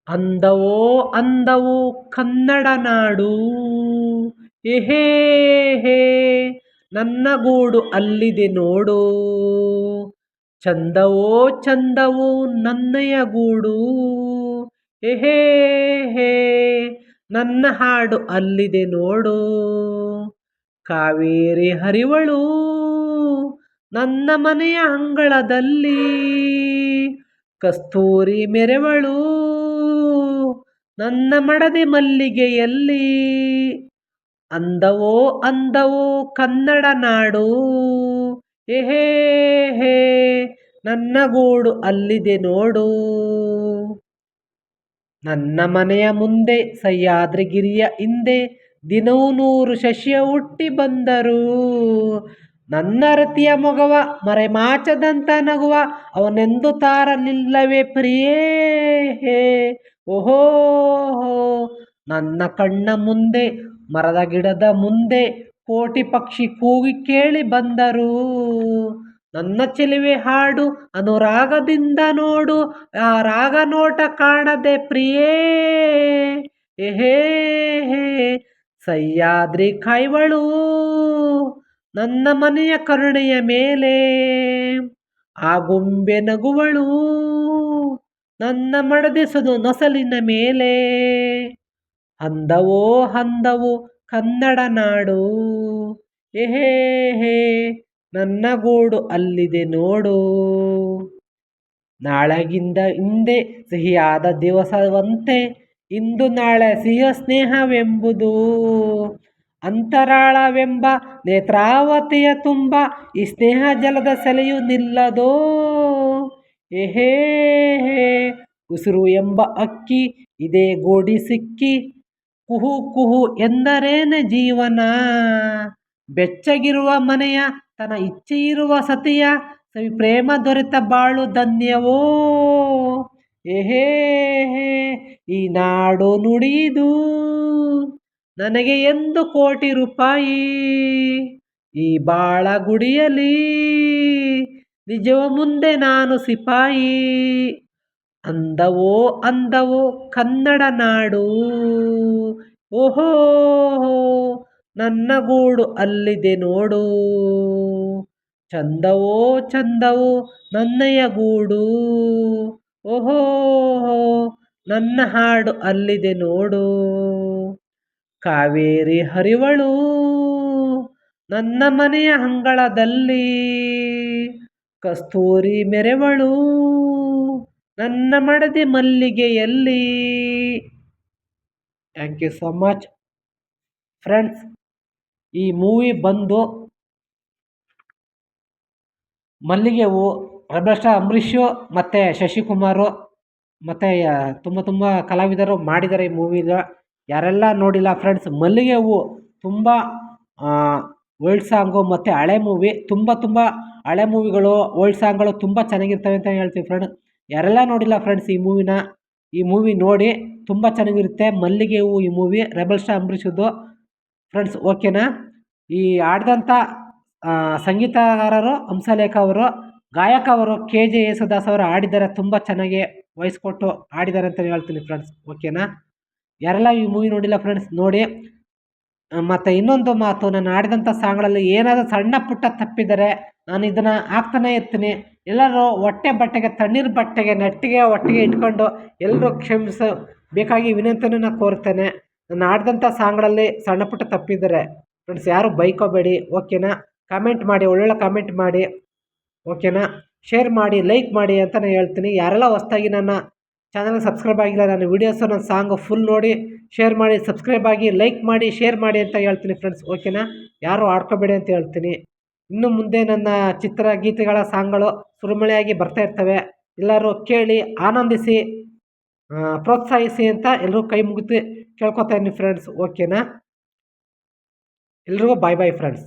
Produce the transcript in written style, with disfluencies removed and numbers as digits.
ಅಂದವೋ ಅಂದವೋ ಕನ್ನಡ ನಾಡು ಎಹೇ ಹೇ ನನ್ನ ಗೂಡು ಅಲ್ಲಿದೆ ನೋಡು. ಚಂದವೋ ಚಂದವೋ ನನ್ನಯ ಗೂಡು ಎಹೇ ಹೇ ನನ್ನ ಹಾಡು ಅಲ್ಲಿದೆ ನೋಡು. ಕಾವೇರಿ ಹರಿವಳು ನನ್ನ ಮನೆಯ ಅಂಗಳದಲ್ಲಿ, ಕಸ್ತೂರಿ ಮೆರೆವಳು ನನ್ನ ಮಡದಿ ಮಲ್ಲಿಗೆಯಲ್ಲಿ. ಅಂದವೋ ಅಂದವೋ ಕನ್ನಡ ನಾಡು ಎಹೇ ಹೇ ನನ್ನ ಗೂಡು ಅಲ್ಲಿದೆ ನೋಡು. ನನ್ನ ಮನೆಯ ಮುಂದೆ ಸಹ್ಯಾದ್ರಿಗಿರಿಯ ಹಿಂದೆ ದಿನವೂ 100 ಶಶಿಯ ಹುಟ್ಟಿ ಬಂದರು. ನನ್ನ ರತಿಯ ಮೊಗವ ಮರೆಮಾಚದಂತ ನಗುವ ಅವನೆಂದು ತಾರಲಿಲ್ಲವೇ ಪ್ರಿಯೇ ಹೇ. ಓಹೋ ನನ್ನ ಕಣ್ಣ ಮುಂದೆ ಮರದ ಗಿಡದ ಮುಂದೆ ಕೋಟಿ ಪಕ್ಷಿ ಕೂಗಿ ಕೇಳಿ ಬಂದರು. ನನ್ನ ಚೆಲುವೆ ಹಾಡು ಅನುರಾಗದಿಂದ ನೋಡು, ಆ ರಾಗ ನೋಟ ಕಾಣದೆ ಪ್ರಿಯೇ ಎಹೇ ಹೇ. ಸಹ್ಯಾದ್ರಿ ಕಾಯ್ವಳು ನನ್ನ ಮನೆಯ ಕರುಣೆಯ ಮೇಲೆ, ಆ ಗೊಂಬೆ ನಗುವಳು ನನ್ನ ಮಡದಿಸದು ನೊಸಲಿನ ಮೇಲೆ. ಅಂದವೋ ಅಂದವೋ ಕನ್ನಡ ನಾಡು ಎಹೇ ಹೇ ನನ್ನ ಗೂಡು ಅಲ್ಲಿದೆ ನೋಡು. ನಾಳೆಗಿಂದ ಹಿಂದೆ ಸಿಹಿಯಾದ ದಿವಸವಂತೆ ಇಂದು ನಾಳೆ ಸಿಹಿಯ ಸ್ನೇಹವೆಂಬುದು. ಅಂತರಾಳವೆಂಬ ನೇತ್ರಾವತಿಯ ತುಂಬ ಈ ಸ್ನೇಹ ಜಲದ ಸೆಲೆಯು ನಿಲ್ಲದೋ ಎಹೇ ಹೇ. ಉಸಿರು ಎಂಬ ಅಕ್ಕಿ ಇದೇ ಗೋಡಿ ಸಿಕ್ಕಿ ಕುಹು ಕುಹು ಎಂದರೇನೆ ಜೀವನ. ಬೆಚ್ಚಗಿರುವ ಮನೆಯ ತನ್ನ ಇಚ್ಛೆಯಿರುವ ಸತಿಯ ಸವಿ ಪ್ರೇಮ ದೊರೆತ ಬಾಳು ಧನ್ಯವೋ ಎಹೇ ಹೇ. ಈ ನಾಡು ನುಡಿದು ನನಗೆ ಎಂದು ಕೋಟಿ ರೂಪಾಯಿ, ಈ ಬಾಳ ಗುಡಿಯಲಿ ನಿಜವ ಮುಂದೆ ನಾನು ಸಿಪಾಯಿ. ಅಂದವೋ ಅಂದವೋ ಕನ್ನಡ ನಾಡು ಓಹೋ ನನ್ನ ಗೂಡು ಅಲ್ಲಿದೆ ನೋಡು. ಚಂದವೋ ಚಂದವೋ ನನ್ನಯ ಗೂಡು ಓಹೋ ನನ್ನ ಹಾಡು ಅಲ್ಲಿದೆ ನೋಡು. ಕಾವೇರಿ ಹರಿವಳು ನನ್ನ ಮನೆಯ ಅಂಗಳದಲ್ಲಿ, ಕಸ್ತೂರಿ ಮೆರೆವಳು ನನ್ನ ಮಡದಿ ಮಲ್ಲಿಗೆಯಲ್ಲಿ. Thank you so much friends. ಈ ಮೂವಿ ಬಂದು ಮಲ್ಲಿಗೆ ಹೂ ರೆಬಲ್ ಸ್ಟಾರ್ ಅಂಬರೀಷು ಮತ್ತು ಶಶಿಕುಮಾರು ಮತ್ತು ತುಂಬ ಕಲಾವಿದರು ಮಾಡಿದ್ದಾರೆ ಈ ಮೂವಿನ. ಯಾರೆಲ್ಲ ನೋಡಿಲ್ಲ ಫ್ರೆಂಡ್ಸ್, ಮಲ್ಲಿಗೆ ಹೂವು ತುಂಬ ಓಲ್ಡ್ ಸಾಂಗು ಮತ್ತು ಹಳೆ ಮೂವಿ, ತುಂಬ ಹಳೆ ಮೂವಿಗಳು ಓಲ್ಡ್ ಸಾಂಗ್ಗಳು ತುಂಬ ಚೆನ್ನಾಗಿರ್ತವೆ ಅಂತ ಹೇಳ್ತೀವಿ ಫ್ರೆಂಡ್. ಯಾರೆಲ್ಲ ನೋಡಿಲ್ಲ ಫ್ರೆಂಡ್ಸ್ ಈ ಮೂವಿ ನೋಡಿ, ತುಂಬ ಚೆನ್ನಾಗಿರುತ್ತೆ ಮಲ್ಲಿಗೆ ಹೂವು ಈ ಮೂವಿ ರೆಬಲ್ ಸ್ಟಾರ್ ಅಂಬರೀಷದ್ದು ಫ್ರೆಂಡ್ಸ್. ಓಕೆನಾ? ಈ ಆಡಿದಂಥ ಸಂಗೀತಗಾರರು ಹಂಸಲೇಖ ಅವರು, ಗಾಯಕ ಅವರು KJ ಯೇಸುದಾಸ್ ಅವರು ಆಡಿದ್ದಾರೆ. ತುಂಬ ಚೆನ್ನಾಗಿ ವಾಯ್ಸ್ ಕೊಟ್ಟು ಆಡಿದ್ದಾರೆ ಅಂತ ಹೇಳ್ತೀನಿ ಫ್ರೆಂಡ್ಸ್. ಓಕೆನಾ? ಯಾರೆಲ್ಲ ಈ ಮೂವಿ ನೋಡಿಲ್ಲ ಫ್ರೆಂಡ್ಸ್ ನೋಡಿ. ಮತ್ತು ಇನ್ನೊಂದು ಮಾತು, ನಾನು ಆಡಿದಂಥ ಸಾಂಗ್ಗಳಲ್ಲಿ ಏನಾದರೂ ಸಣ್ಣ ಪುಟ್ಟ ತಪ್ಪಿದರೆ ನಾನು ಇದನ್ನು ಹಾಕ್ತಾನೆ ಇರ್ತೀನಿ. ಎಲ್ಲರೂ ಬಟ್ಟೆಗೆ ತಣ್ಣೀರು ಬಟ್ಟೆಗೆ ನೆಟ್ಟಿಗೆ ಒಟ್ಟಿಗೆ ಇಟ್ಕೊಂಡು ಎಲ್ಲರೂ ಬೇಕಾಗಿ ವಿನಂತಿಯನ್ನು ನಾನು ಕೋರ್ತೇನೆ. ನಾನು ಆಡಿದಂಥ ಸಾಂಗ್ಗಳಲ್ಲಿ ಸಣ್ಣ ಪುಟ್ಟ ತಪ್ಪಿದ್ದಾರೆ ಫ್ರೆಂಡ್ಸ್, ಯಾರು ಬೈಕೋಬೇಡಿ. ಓಕೆನಾ? ಕಾಮೆಂಟ್ ಮಾಡಿ, ಒಳ್ಳೊಳ್ಳೆ ಕಾಮೆಂಟ್ ಮಾಡಿ. ಓಕೆನಾ? ಶೇರ್ ಮಾಡಿ, ಲೈಕ್ ಮಾಡಿ ಅಂತ ನಾನು ಹೇಳ್ತೀನಿ. ಯಾರೆಲ್ಲ ಹೊಸ್ದಾಗಿ ನನ್ನ ಚಾನಲ್ಗೆ ಸಬ್ಸ್ಕ್ರೈಬ್ ಆಗಿಲ್ಲ, ನನ್ನ ವೀಡಿಯೋಸು ನನ್ನ ಸಾಂಗು ಫುಲ್ ನೋಡಿ, ಶೇರ್ ಮಾಡಿ, ಸಬ್ಸ್ಕ್ರೈಬ್ ಆಗಿ, ಲೈಕ್ ಮಾಡಿ, ಶೇರ್ ಮಾಡಿ ಅಂತ ಹೇಳ್ತೀನಿ ಫ್ರೆಂಡ್ಸ್. ಓಕೆನಾ? ಯಾರು ಆಡ್ಕೋಬೇಡಿ ಅಂತ ಹೇಳ್ತೀನಿ. ಇನ್ನು ಮುಂದೆ ನನ್ನ ಚಿತ್ರಗೀತೆಗಳ ಸಾಂಗ್ಗಳು ಸುರುಮಳೆಯಾಗಿ ಬರ್ತಾ ಇರ್ತವೆ. ಎಲ್ಲರೂ ಕೇಳಿ ಆನಂದಿಸಿ ಪ್ರೋತ್ಸಾಹಿಸಿ ಅಂತ ಎಲ್ಲರೂ ಕೈ ಮುಗಿದು ಕೇಳ್ಕೊತಾ ಇದ್ದೀನಿ ಫ್ರೆಂಡ್ಸ್. ಓಕೆನಾ? ಎಲ್ರಿಗೂ ಬಾಯ್ ಫ್ರೆಂಡ್ಸ್.